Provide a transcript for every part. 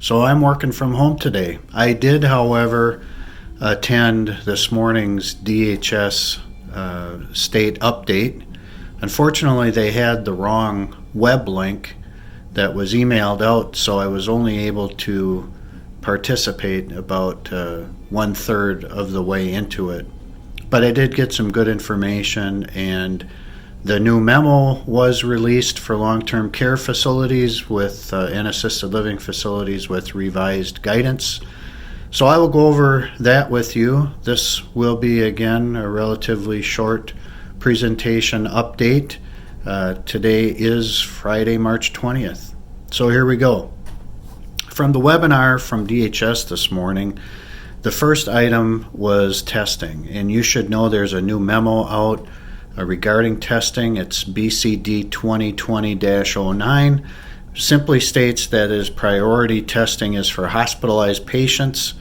So I'm working from home today. I did, however, attend this morning's DHS state update. Unfortunately, they had the wrong web link that was emailed out, so I was only able to participate about 1/3 of the way into it. But I did get some good information, and the new memo was released for long-term care facilities and assisted living facilities with revised guidance. So I will go over that with you. This will be, again, a relatively short presentation update. Today is Friday, March 20th. So here we go. From the webinar from DHS this morning, the first item was testing, and you should know there's a new memo out regarding testing. It's BCD 2020-09. Simply states that as priority testing is for hospitalized patients,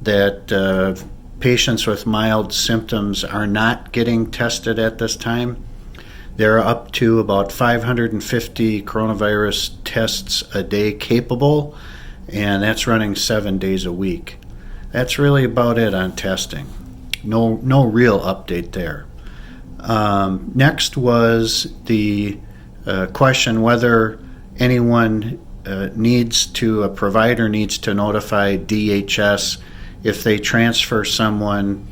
that patients with mild symptoms are not getting tested at this time. They're up to about 550 coronavirus tests a day capable, and that's running 7 days a week. That's really about it on testing. No real update there. Next was the question whether anyone a provider needs to notify DHS if they transfer someone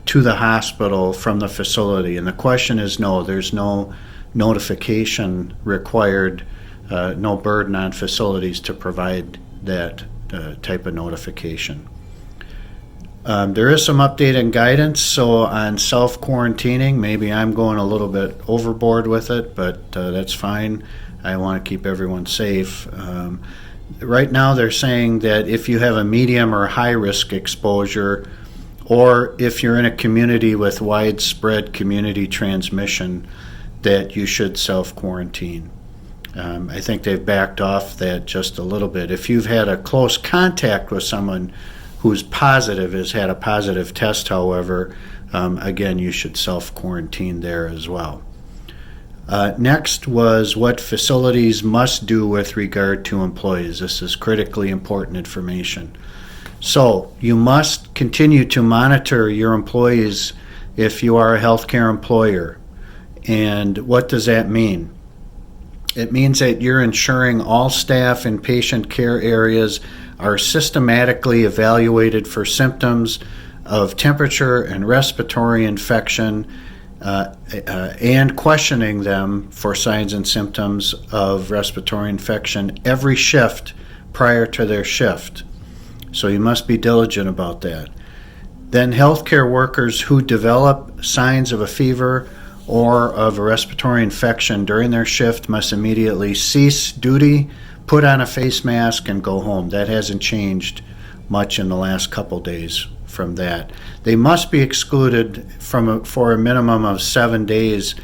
to the hospital from the facility. And the question is no, there's no notification required, no burden on facilities to provide that type of notification. There is some update and guidance, so on self-quarantining, maybe I'm going a little bit overboard with it, but that's fine. I want to keep everyone safe. Right now they're saying that if you have a medium or high-risk exposure, or if you're in a community with widespread community transmission, that you should self-quarantine. I think they've backed off that just a little bit. If you've had a close contact with someone who's positive, has had a positive test, however, again, you should self-quarantine there as well. Next was what facilities must do with regard to employees. This is critically important information. So you must continue to monitor your employees if you are a healthcare employer. And what does that mean? It means that you're ensuring all staff in patient care areas are systematically evaluated for symptoms of temperature and respiratory infection, and questioning them for signs and symptoms of respiratory infection every shift prior to their shift. So you must be diligent about that. Then healthcare workers who develop signs of a fever or of a respiratory infection during their shift must immediately cease duty, put on a face mask, and go home. That hasn't changed much in the last couple days from that. They must be excluded for a minimum of 7 days.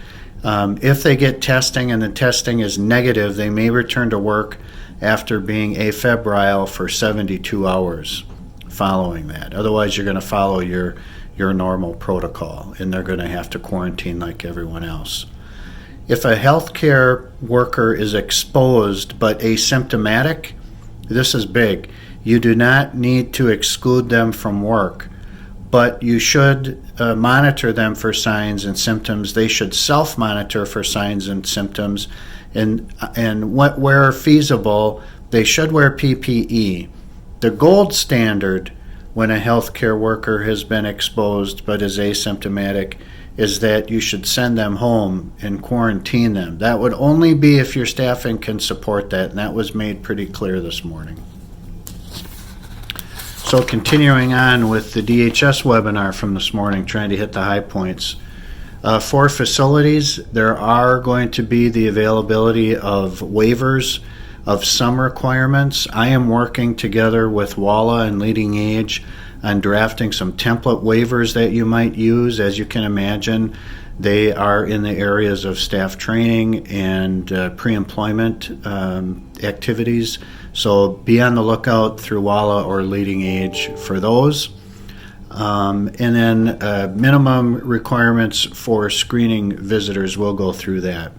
If they get testing and the testing is negative, they may return to work after being afebrile for 72 hours following that. Otherwise, you're going to follow your normal protocol, and they're going to have to quarantine like everyone else. If a healthcare worker is exposed but asymptomatic, this is big. You do not need to exclude them from work, but you should monitor them for signs and symptoms. They should self-monitor for signs and symptoms, and where feasible, they should wear PPE. The gold standard when a healthcare worker has been exposed but is asymptomatic is that you should send them home and quarantine them. That would only be if your staffing can support that, and that was made pretty clear this morning. So continuing on with the DHS webinar from this morning, trying to hit the high points. For facilities, there are going to be the availability of waivers of some requirements. I am working together with WALA and Leading Age on drafting some template waivers that you might use. As you can imagine, they are in the areas of staff training and pre-employment activities. So be on the lookout through WALA or Leading Age for those. And then minimum requirements for screening visitors, we'll go through that.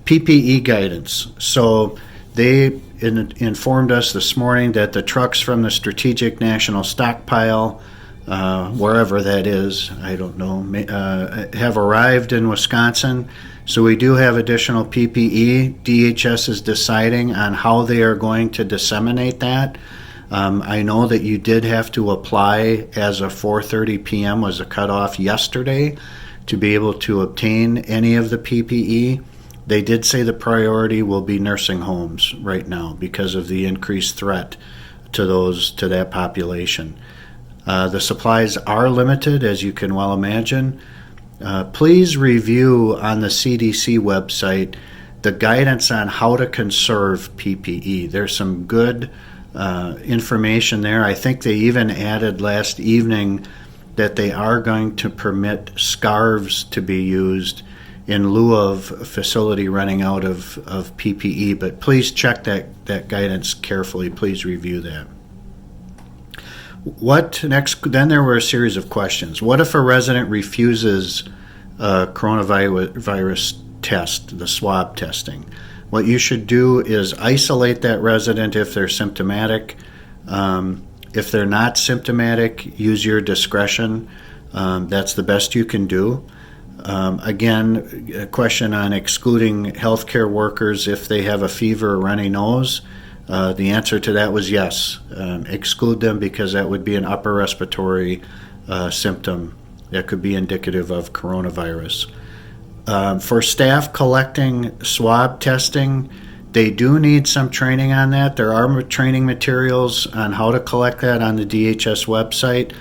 PPE guidance. So they informed us this morning that the trucks from the Strategic National Stockpile, wherever that is, I don't know, have arrived in Wisconsin. So we do have additional PPE. DHS is deciding on how they are going to disseminate that. I know that you did have to apply as of 4:30 p.m. was a cutoff yesterday to be able to obtain any of the PPE. They did say the priority will be nursing homes right now because of the increased threat to that population. The supplies are limited, as you can well imagine. Please review on the CDC website the guidance on how to conserve PPE. There's some good information there. I think they even added last evening that they are going to permit scarves to be used in lieu of a facility running out of PPE. But please check that guidance carefully. Please review that. What next? Then there were a series of questions. What if a resident refuses coronavirus test, the swab testing? What you should do is isolate that resident if they're symptomatic. If they're not symptomatic, use your discretion. That's the best you can do. Again, a question on excluding healthcare workers if they have a fever or runny nose. The answer to that was yes. Exclude them because that would be an upper respiratory symptom that could be indicative of coronavirus. For staff collecting swab testing, they do need some training on that. There are training materials on how to collect that on the DHS website.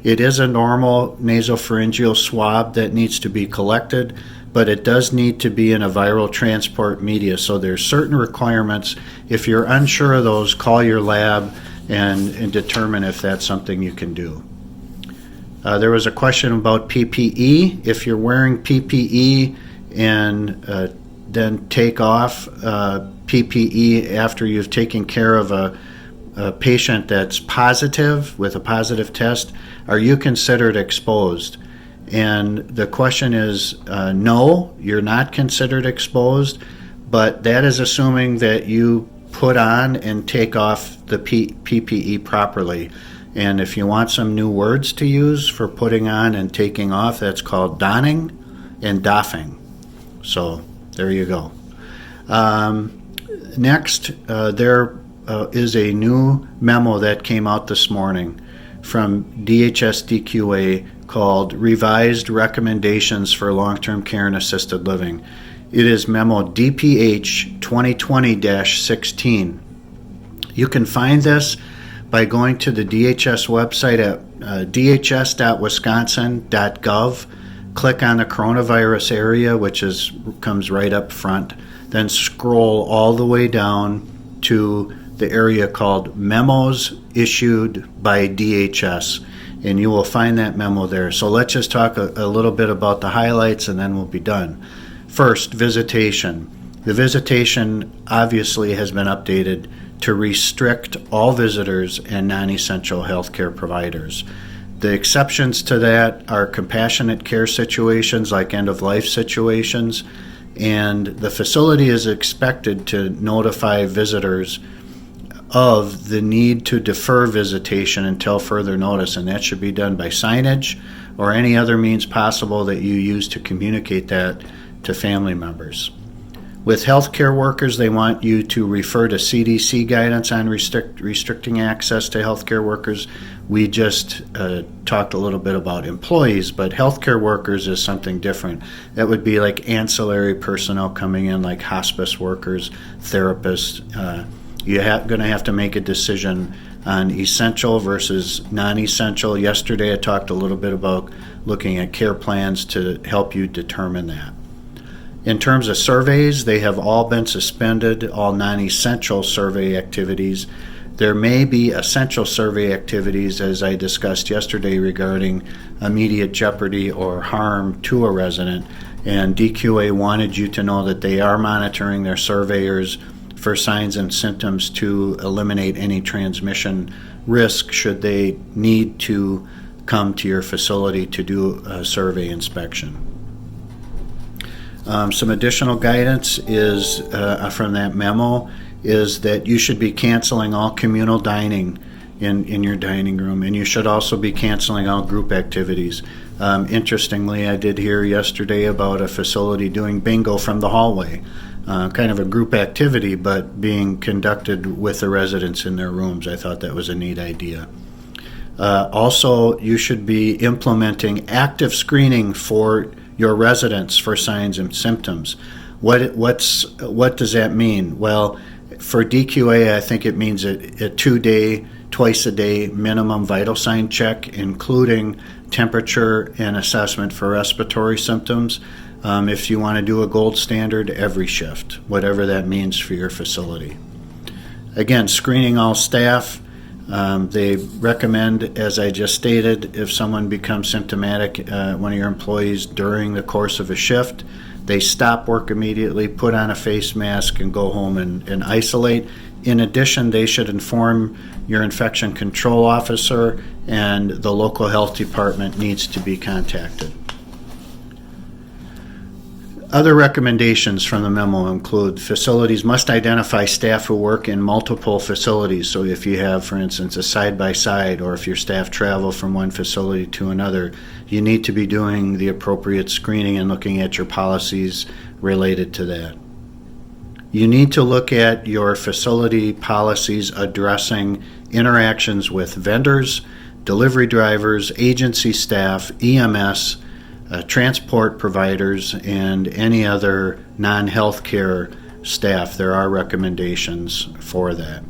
It is a normal nasopharyngeal swab that needs to be collected, but it does need to be in a viral transport media. So there's certain requirements. If you're unsure of those, call your lab and determine if that's something you can do. There was a question about PPE. If you're wearing PPE and then take off PPE after you've taken care of a patient that's positive with a positive test, are you considered exposed? And the question is, no, you're not considered exposed, but that is assuming that you put on and take off the PPE properly. And if you want some new words to use for putting on and taking off, that's called donning and doffing. So there you go. Next, there is a new memo that came out this morning from DHS DQA called Revised Recommendations for Long-Term Care and Assisted Living. It is memo DPH 2020-16. You can find this by going to the DHS website at dhs.wisconsin.gov. Click on the coronavirus area, which comes right up front. Then scroll all the way down to the area called Memos Issued by DHS, and you will find that memo there. So let's just talk a little bit about the highlights, and then we'll be done. First, visitation. The visitation obviously has been updated to restrict all visitors and non-essential healthcare providers. The exceptions to that are compassionate care situations like end-of-life situations, and the facility is expected to notify visitors of the need to defer visitation until further notice, and that should be done by signage or any other means possible that you use to communicate that to family members. With healthcare workers, they want you to refer to CDC guidance on restricting access to healthcare workers. We just talked a little bit about employees, but healthcare workers is something different. That would be like ancillary personnel coming in, like hospice workers, therapists. You're going to have to make a decision on essential versus non-essential. Yesterday I talked a little bit about looking at care plans to help you determine that. In terms of surveys, they have all been suspended, all non-essential survey activities. There may be essential survey activities, as I discussed yesterday, regarding immediate jeopardy or harm to a resident, and DQA wanted you to know that they are monitoring their surveyors for signs and symptoms to eliminate any transmission risk should they need to come to your facility to do a survey inspection. Some additional guidance is from that memo is that you should be canceling all communal dining in your dining room, and you should also be canceling all group activities. Interestingly, I did hear yesterday about a facility doing bingo from the hallway, kind of a group activity, but being conducted with the residents in their rooms. I thought that was a neat idea. Also, you should be implementing active screening for your residents for signs and symptoms. What does that mean? Well, for DQA, I think it means a 2-day, twice a day minimum vital sign check, including temperature and assessment for respiratory symptoms. If you want to do a gold standard, every shift, whatever that means for your facility. Again, screening all staff. They recommend, as I just stated, if someone becomes symptomatic, one of your employees during the course of a shift, they stop work immediately, put on a face mask, and go home and isolate. In addition, they should inform your infection control officer, and the local health department needs to be contacted. Other recommendations from the memo include facilities must identify staff who work in multiple facilities. So if you have, for instance, a side-by-side, or if your staff travel from one facility to another, you need to be doing the appropriate screening and looking at your policies related to that. You need to look at your facility policies addressing interactions with vendors, delivery drivers, agency staff, EMS, transport providers, and any other non-healthcare staff. There are recommendations for that.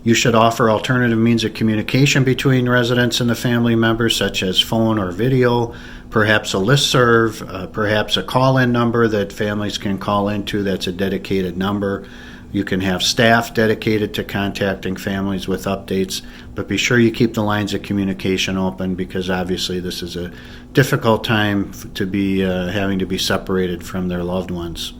You should offer alternative means of communication between residents and the family members, such as phone or video, perhaps a listserv, perhaps a call-in number that families can call into that's a dedicated number. You can have staff dedicated to contacting families with updates, but be sure you keep the lines of communication open, because obviously this is a difficult time to be having to be separated from their loved ones.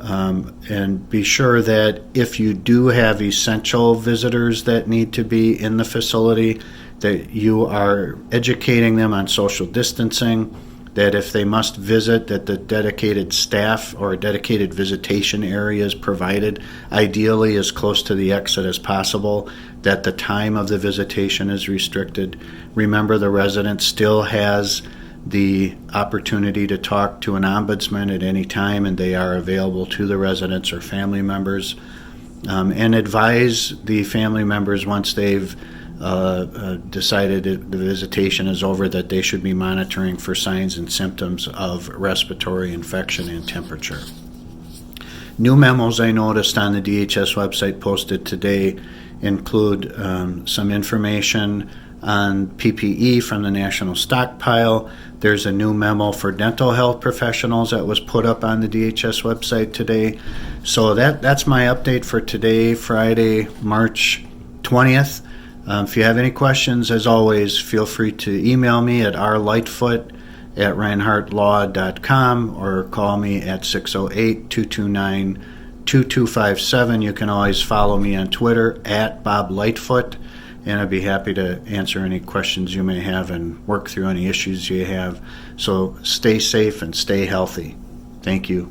And be sure that if you do have essential visitors that need to be in the facility, that you are educating them on social distancing, that if they must visit, that the dedicated staff or dedicated visitation area is provided, ideally as close to the exit as possible, that the time of the visitation is restricted. Remember, the resident still has the opportunity to talk to an ombudsman at any time, and they are available to the residents or family members. And advise the family members once they've decided the visitation is over that they should be monitoring for signs and symptoms of respiratory infection and temperature. New memos I noticed on the DHS website posted today include some information on PPE from the national stockpile. There's a new memo for dental health professionals that was put up on the DHS website today. So that's my update for today, Friday, March 20th. If you have any questions, as always, feel free to email me at rlightfoot@reinhardtlaw.com or call me at 608-229-2257. You can always follow me on Twitter at Bob Lightfoot, and I'd be happy to answer any questions you may have and work through any issues you have. So stay safe and stay healthy. Thank you.